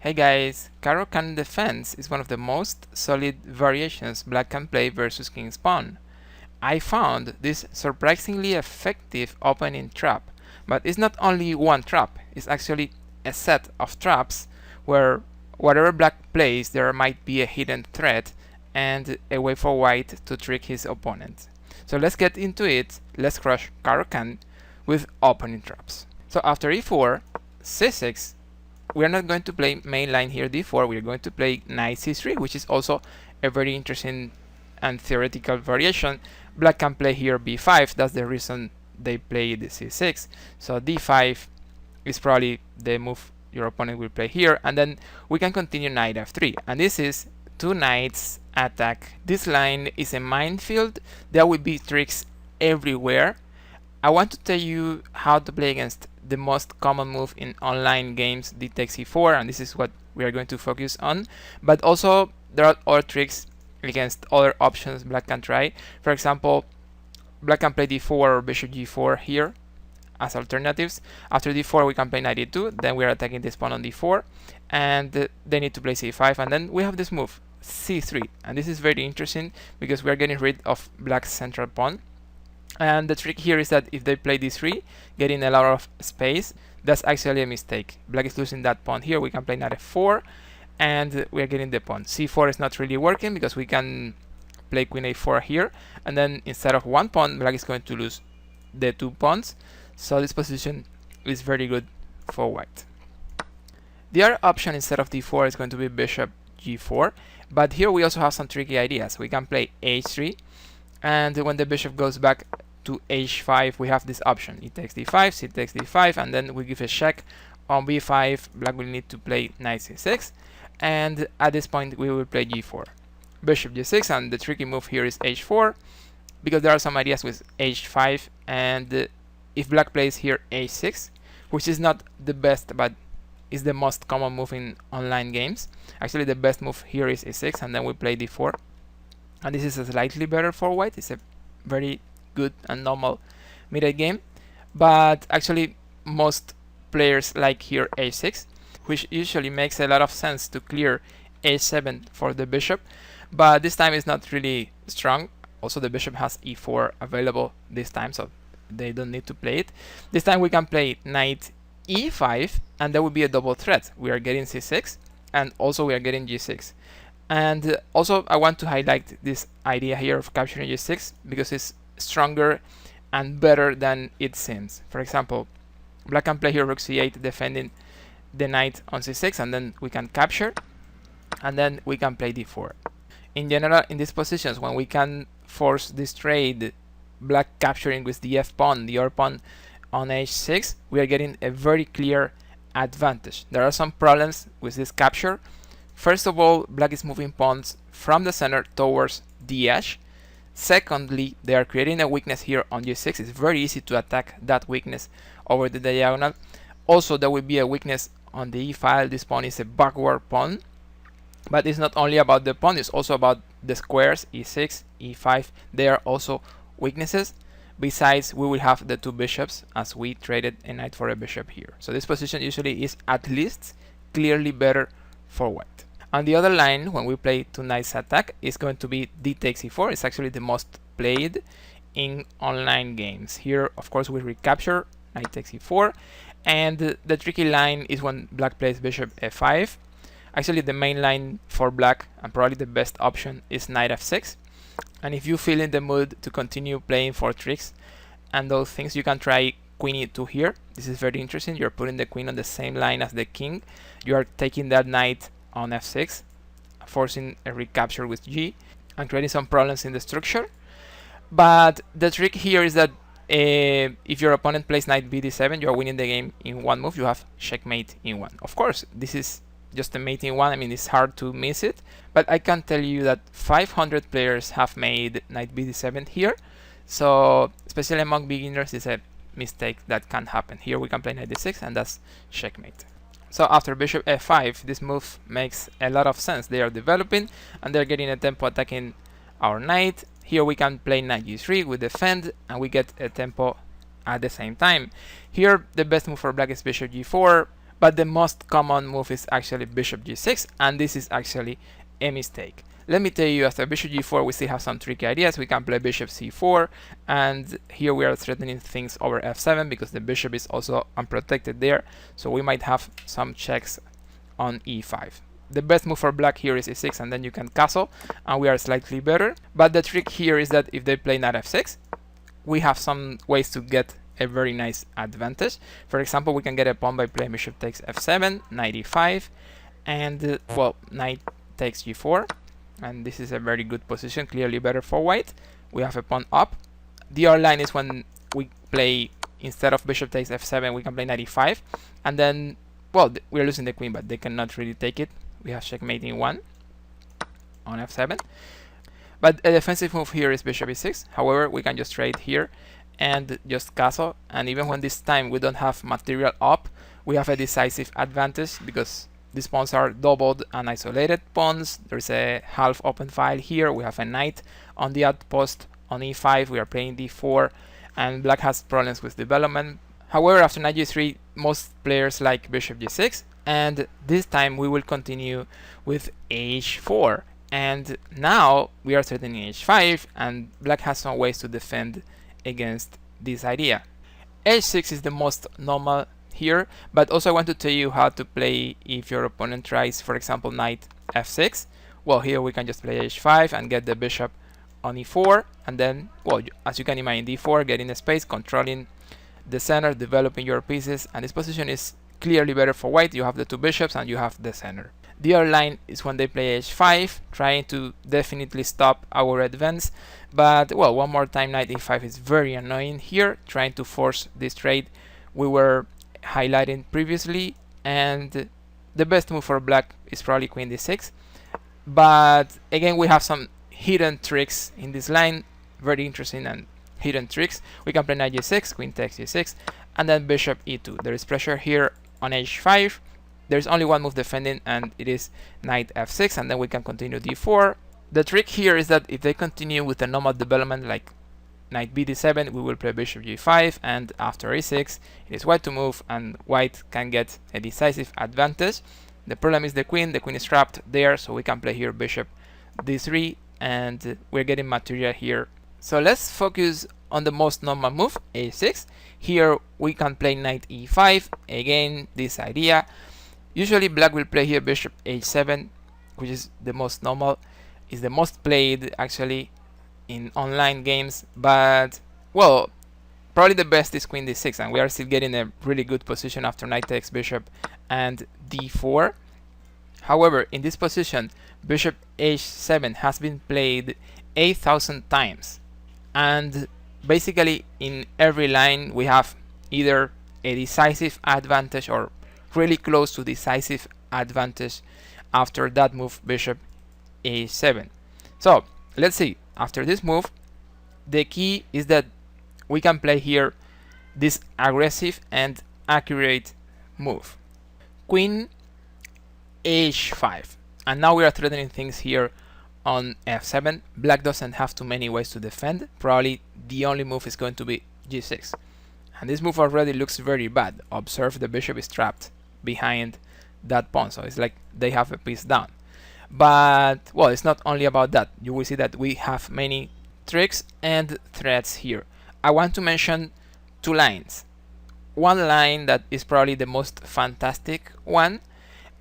Hey guys, Caro-Kann Defense is one of the most solid variations black can play versus king's pawn. I found this surprisingly effective opening trap, but it's not only one trap, it's actually a set of traps where whatever black plays there might be a hidden threat and a way for white to trick his opponent. So let's get into it. Let's crush Caro-Kann with opening traps. So after e4, c6, we are not going to play main line here d4, we are going to play knight c3, which is also a very interesting and theoretical variation. Black can play here b5, that's the reason they played c6. So d5 is probably the move your opponent will play here, and then we can continue knight f3, and this is two knights attack. This line is a minefield, there will be tricks everywhere. I want to tell you how to play against the most common move in online games, d takes e4, and this is what we are going to focus on. But also there are other tricks against other options black can try. For example, black can play d4 or bishop g4 here as alternatives. After d4 we can play knight e2, then we are attacking this pawn on d4, and they need to play c5, and then we have this move c3, and this is very interesting because we are getting rid of black's central pawn. And the trick here is that if they play d3, getting a lot of space, that's actually a mistake. Black is losing that pawn here. We can play knight f4, and we are getting the pawn. c4 is not really working because we can play queen a4 here, and then instead of one pawn, black is going to lose the two pawns. So this position is very good for white. The other option instead of d4 is going to be bishop g4, but here we also have some tricky ideas. We can play h3, and when the bishop goes back to h5, we have this option: e takes d5, c takes d5, and then we give a check on b5. Black will need to play knight c6, and at this point we will play g4, bishop g6, and the tricky move here is h4 because there are some ideas with h5, and if black plays here h6, which is not the best but is the most common move in online games. Actually the best move here is e6, and then we play d4, and this is slightly better for white. It's a very good and normal mid game, but actually most players like here h6, which usually makes a lot of sense to clear h7 for the bishop, but this time is not really strong. Also the bishop has e4 available this time, so they don't need to play it. This time we can play knight e5, and there will be a double threat. We are getting c6, and also we are getting g6. And also I want to highlight this idea here of capturing g6 because it's stronger and better than it seems. For example, black can play here rook c8, defending the knight on c6, and then we can capture, and then we can play d4. In general, in these positions, when we can force this trade, black capturing with the f pawn, the other pawn on h6, we are getting a very clear advantage. There are some problems with this capture. First of all, black is moving pawns from the center towards the edge. Secondly, they are creating a weakness here on g6. It's very easy to attack that weakness over the diagonal. Also, there will be a weakness on the e file. This pawn is a backward pawn. But it's not only about the pawn, it's also about the squares, e6, e5. They are also weaknesses. Besides, we will have the two bishops as we traded a knight for a bishop here. So this position usually is at least clearly better for white. On the other line, when we play two knights attack, it's going to be d takes e4. It's actually the most played in online games. Here, of course, we recapture knight takes e4, and the tricky line is when black plays bishop f5. Actually, the main line for black, and probably the best option, is knight f6. And if you feel in the mood to continue playing for tricks and those things, you can try queen e2 here. This is very interesting. You're putting the queen on the same line as the king. You are taking that knight on f6, forcing a recapture with g, and creating some problems in the structure. But the trick here is that if your opponent plays knight bd7, you are winning the game in one move. You have checkmate in one. Of course, this is just a mate in one. I mean, it's hard to miss it, but I can tell you that 500 players have made knight bd7 here. So especially among beginners, it's a mistake that can happen. Here we can play knight d6, and that's checkmate. So after bishop f5, this move makes a lot of sense. They are developing, and they're getting a tempo attacking our knight. Here we can play knight g3, we defend, and we get a tempo at the same time. Here the best move for black is bishop g4, but the most common move is actually bishop g6, and this is actually a mistake. Let me tell you, after bishop g4 we still have some tricky ideas. We can play bishop c4, and here we are threatening things over f7 because the bishop is also unprotected there, so we might have some checks on e5. The best move for black here is e6, and then you can castle, and we are slightly better. But the trick here is that if they play knight f6, we have some ways to get a very nice advantage. For example, we can get a pawn by playing bishop takes f7, knight e5, and well, knight takes g4, and this is a very good position, clearly better for white. We have a pawn up. The other line is when we play, instead of bishop takes f7, we can play knight e5, and then, well, we're losing the queen, but they cannot really take it. We have checkmate in 1 on f7. But a defensive move here is bishop e6. However, we can just trade here and just castle, and even when this time we don't have material up, we have a decisive advantage because these pawns are doubled and isolated pawns. There's a half open file here. We have a knight on the outpost on e5. We are playing d4, and black has problems with development. However, after knight g3, most players like bishop g6, and this time we will continue with h4. And now we are threatening h5, and black has some ways to defend against this idea. h6 is the most normal here, but also I want to tell you how to play if your opponent tries, for example, knight f6. Well, here we can just play h5 and get the bishop on e4, and then, well, as you can imagine, d4, getting the space, controlling the center, developing your pieces, and this position is clearly better for white. You have the two bishops and you have the center. The other line is when they play h5, trying to definitely stop our advance, but well, one more time knight e5 is very annoying here, trying to force this trade we were highlighting previously. And the best move for black is probably queen d6, but again we have some hidden tricks in this line, very interesting and hidden tricks. We can play knight g6, queen takes g6, and then bishop e2. There is pressure here on h5. There's only one move defending, and it is knight f6, and then we can continue d4. The trick here is that if they continue with a normal development like knight b d7, we will play bishop g5, and after e6 it is white to move, and white can get a decisive advantage. The problem is the queen is trapped there, so we can play here bishop d3, and we're getting material here. So let's focus on the most normal move, a6. Here we can play knight e5, again this idea. Usually black will play here bishop h7, which is the most normal, is the most played actually in online games, but well, probably the best is queen d6, and we are still getting a really good position after knight takes bishop and d4. However, in this position, bishop h7 has been played 8,000 times, and basically in every line we have either a decisive advantage or really close to decisive advantage after that move bishop a7. So let's see, after this move the key is that we can play here this aggressive and accurate move, queen h5, and now we are threatening things here on f7. Black doesn't have too many ways to defend. Probably the only move is going to be g6, and this move already looks very bad. Observe, the bishop is trapped behind that pawn, so it's like they have a piece down. But well, it's not only about that. You will see that we have many tricks and threats here. I want to mention two lines. One line that is probably the most fantastic one,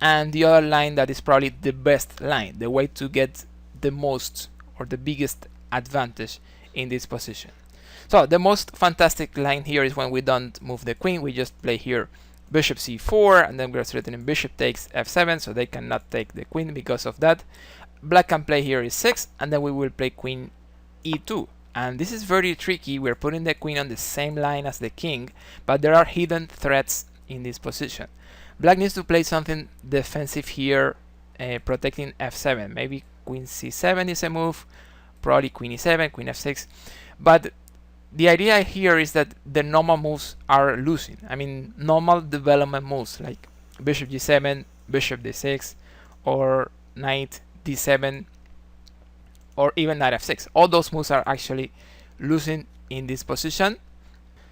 and the other line that is probably the best line, the way to get the most or the biggest advantage in this position. So the most fantastic line here is when we don't move the queen, we just play here bishop c4, and then we're threatening bishop takes f7, so they cannot take the queen because of that. Black can play here e6, and then we will play queen e2, and this is very tricky. We're putting the queen on the same line as the king, but there are hidden threats in this position. Black needs to play something defensive here, protecting f7. Maybe queen c7 is a move, probably queen e7, queen f6, but the idea here is that the normal moves are losing. I mean, normal development moves like bishop g7, bishop d6, or knight d7, or even knight f6. All those moves are actually losing in this position.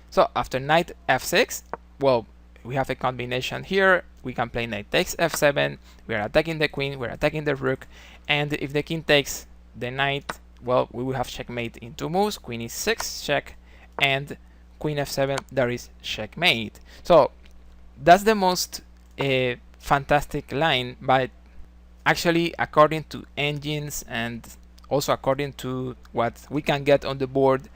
So after knight f6, well, we have a combination here. we can play knight takes f7, we are attacking the queen, we're attacking the rook, and if the king takes the knight, well, we will have checkmate in 2 moves, queen e6 check, and queen f7, there is checkmate. So that's the most fantastic line, but actually according to engines and also according to what we can get on the board,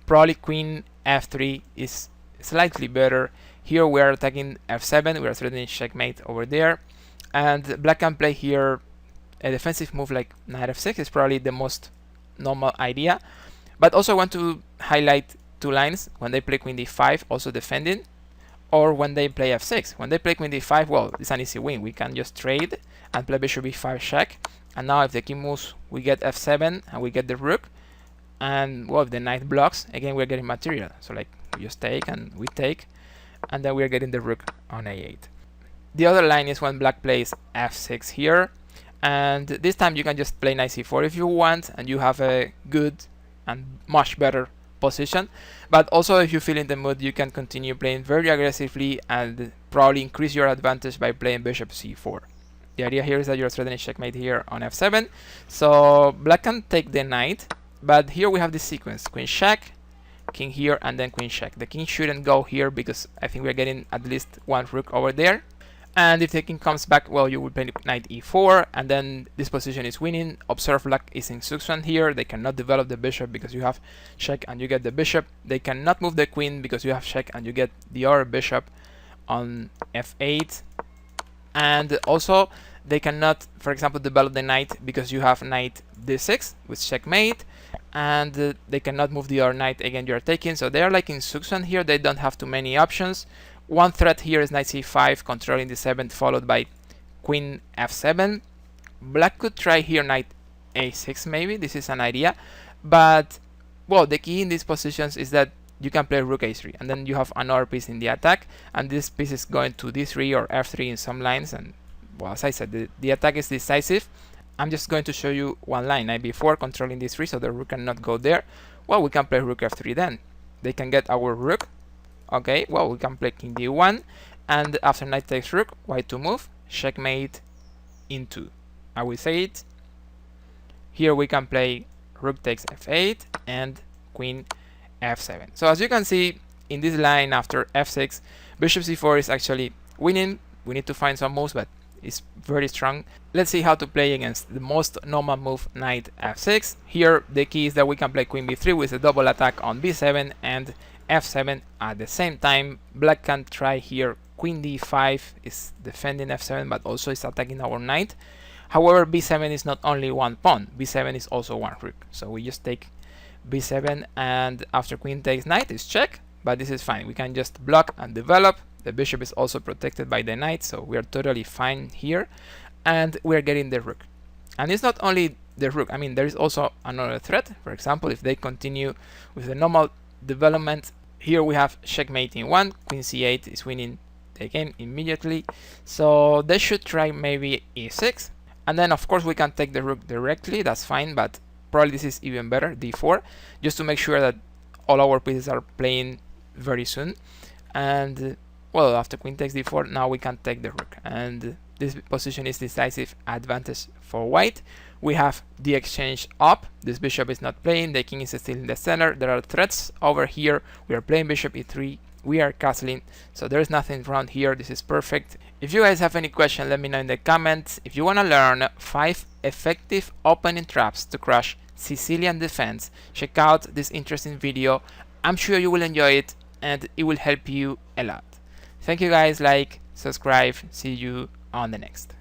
probably queen f3 is slightly better. Here we are attacking f7, we are threatening checkmate over there, and black can play here a defensive move like knight f6 is probably the most normal idea. But also I want to highlight 2 lines when they play queen d5, also defending, or when they play f6. When they play queen d5, well, it's an easy win. We can just trade and play bishop e5 check, and now if the king moves, we get f7 and we get the rook, and well, if the knight blocks, again we're getting material. So like we just take and we take, and then we're getting the rook on a8. The other line is when black plays f6 here, and this time you can just play knight c4 if you want, and you have a good and much better position. But also if you feel in the mood, you can continue playing very aggressively and probably increase your advantage by playing bishop c4. The idea here is that you're threatening checkmate here on f7, so black can take the knight, but here we have this sequence: queen check, king here, and then queen check. The king shouldn't go here because I think we're getting at least 1 rook over there. And if the king comes back, well, you will play knight e4, and then this position is winning. Observe black is in succession here. They cannot develop the bishop because you have check and you get the bishop. They cannot move the queen because you have check and you get the other bishop on f8. And also they cannot, for example, develop the knight because you have knight d6 with checkmate, and they cannot move the other knight, again you're taking. So they are like in succession here. They don't have too many options. One threat here is knight c5 controlling the 7th, followed by queen f7. Black could try here knight a6 maybe. This is an idea, but well, the key in these positions is that you can play rook a3, and then you have another piece in the attack, and this piece is going to d3 or f3 in some lines. And well, as I said, the attack is decisive. I'm just going to show you one line, knight b4 controlling d3, so the rook cannot go there. Well, we can play rook f3 then. They can get our rook. Okay, well, we can play king d1, and after knight takes rook, white to move, checkmate in 2. I will say it. Here we can play rook takes f8 and queen f7. So as you can see in this line after f6, bishop c4 is actually winning. We need to find some moves, but it's very strong. Let's see how to play against the most normal move, knight f6. Here the key is that we can play queen b3 with a double attack on b7 and f7 at the same time. Black can try here queen d5, is defending f7 but also is attacking our knight. However, b7 is not only 1 pawn, b7 is also 1 rook. So we just take b7, and after queen takes knight is check, but this is fine. We can just block and develop. The bishop is also protected by the knight, so we are totally fine here, and we are getting the rook. And it's not only the rook, I mean there is also another threat. For example, if they continue with the normal development, here we have checkmate in 1, queen c8 is winning the game immediately. So they should try maybe e6, and then of course we can take the rook directly, that's fine, but probably this is even better, d4, just to make sure that all our pieces are playing very soon. And well, after queen takes d4, now we can take the rook, and this position is decisive advantage for white. We have the exchange up, this bishop is not playing, the king is still in the center, there are threats over here, we are playing bishop e3, we are castling, so there's nothing wrong here, this is perfect. If you guys have any question, let me know in the comments. If you want to learn 5 effective opening traps to crush Sicilian defense, check out this interesting video. I'm sure you will enjoy it and it will help you a lot. Thank you guys, like, subscribe, see you on the next.